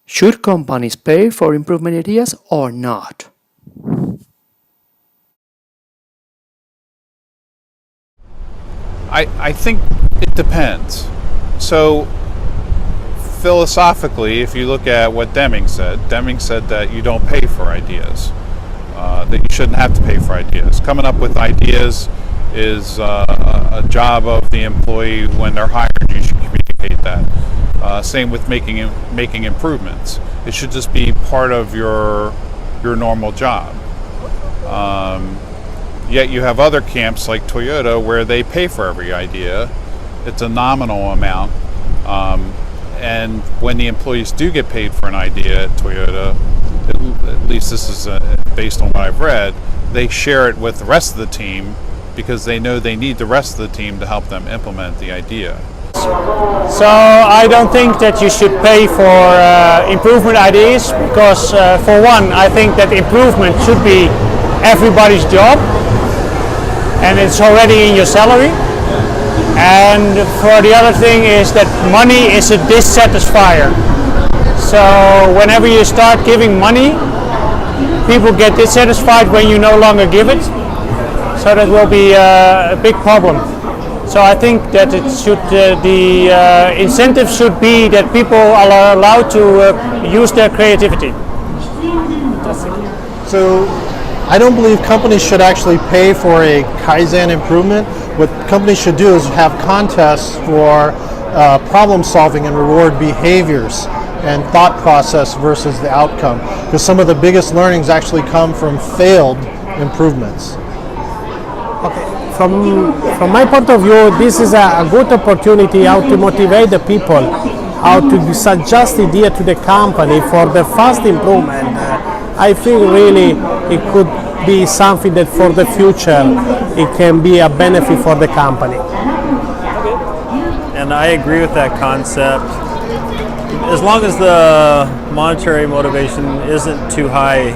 Should companies pay for improvement ideas or not? I think it depends. So philosophically, if you look at what Deming said that you don't pay for ideas, that you shouldn't have to pay for ideas. Coming up with ideas is a job of the employee. When they're hired, you should communicate that. Same with making improvements. It should just be part of your normal job. Yet you have other camps like Toyota where they pay for every idea. It's a nominal amount. And when the employees do get paid for an idea at Toyota, at least this is based on what I've read, they share it with the rest of the team because they know they need the rest of the team to help them implement the idea. So I don't think that you should pay for improvement ideas because for one, I think that improvement should be everybody's job and it's already in your salary. And for the other thing is that money is a dissatisfier. So whenever you start giving money, people get dissatisfied when you no longer give it. So that will be a big problem. So I think that it should, the incentive should be that people are allowed to use their creativity. So I don't believe companies should actually pay for a Kaizen improvement. What companies should do is have contests for problem solving and reward behaviors and thought process versus the outcome. Because some of the biggest learnings actually come from failed improvements. Okay. From my point of view, this is a good opportunity how to motivate the people, how to suggest idea to the company for the fast improvement. I think really it could be something that for the future it can be a benefit for the company. And I agree with that concept. As long as the monetary motivation isn't too high,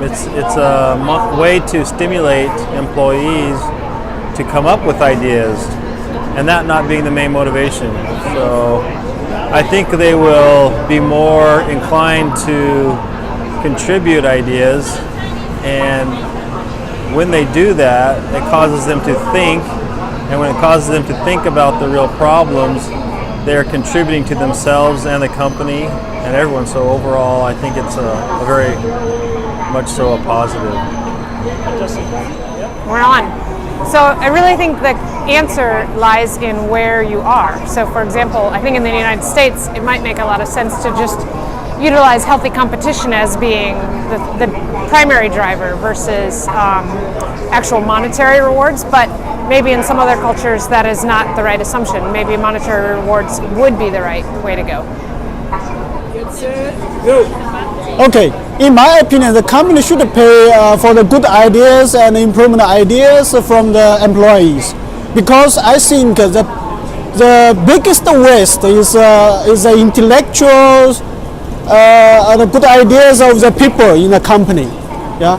it's a way to stimulate employees to come up with ideas, and that not being the main motivation. So I think they will be more inclined to contribute ideas, and when they do that, it causes them to think, and when it causes them to think about the real problems, they're contributing to themselves and the company and everyone. So overall, I think it's a very much so a positive. We're on. So I really think the answer lies in where you are. So for example, I think in the United States, it might make a lot of sense to just utilize healthy competition as being the primary driver versus actual monetary rewards, but maybe in some other cultures that is not the right assumption. Maybe monetary rewards would be the right way to go. Okay, in my opinion, the company should pay for the good ideas and improvement ideas from the employees, because I think the biggest waste is the intellectuals, the good ideas of the people in the company. Yeah,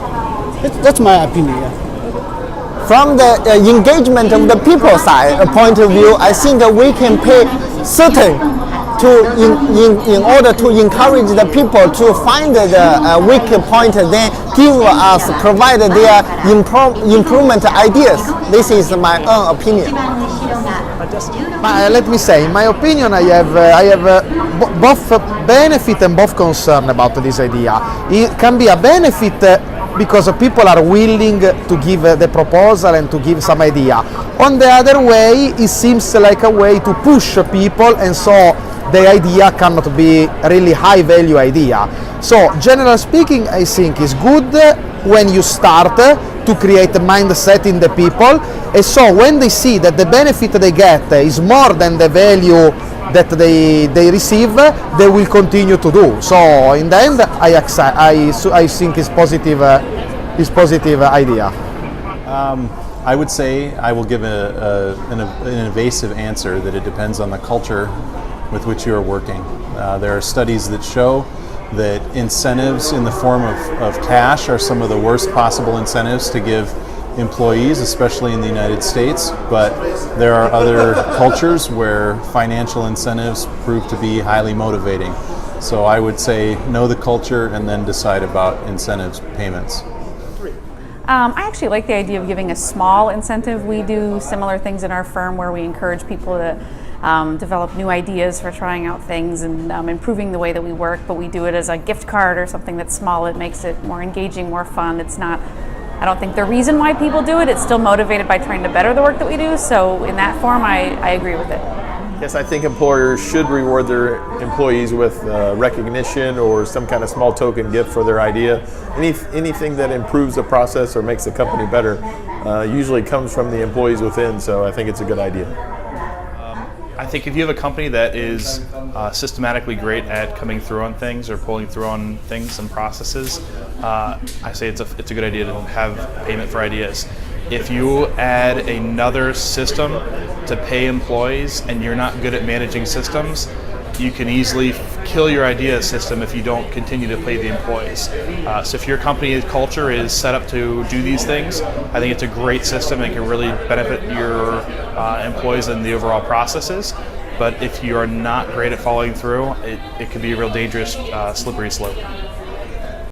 that's my opinion. Yeah. From the engagement of the people side point of view, I think we can pay certain in order to encourage the people to find the weak point, then provide their improvement ideas. This is my own opinion. Let me say, in my opinion, I have both benefit and both concern about this idea. It can be a benefit because people are willing to give the proposal and to give some idea. On the other way, it seems like a way to push people, and so the idea cannot be really high value idea. So generally speaking, I think it's good when you start to create a mindset in the people, and so when they see that the benefit they get is more than the value that they receive, they will continue to do. So in the end, I think it's positive idea. I would say I will give an evasive answer that it depends on the culture with which you are working. There are studies that show that incentives in the form of cash are some of the worst possible incentives to give employees, especially in the United States, but there are other cultures where financial incentives prove to be highly motivating. So I would say know the culture and then decide about incentives payments. I actually like the idea of giving a small incentive. We do similar things in our firm where we encourage people to develop new ideas for trying out things and improving the way that we work, but we do it as a gift card or something that's small. It makes it more engaging, more fun. It's not, I don't think the reason why people do it, it's still motivated by trying to better the work that we do, so in that form I agree with it. Yes, I think employers should reward their employees with recognition or some kind of small token gift for their idea. Anything that improves the process or makes the company better usually comes from the employees within, so I think it's a good idea. I think if you have a company that is systematically great at coming through on things or pulling through on things and processes, I say it's a good idea to have payment for ideas. If you add another system to pay employees and you're not good at managing systems, you can easily kill your idea system if you don't continue to pay the employees. So if your company's culture is set up to do these things, I think it's a great system and can really benefit your employees and the overall processes. But if you are not great at following through, it can be a real dangerous, slippery slope.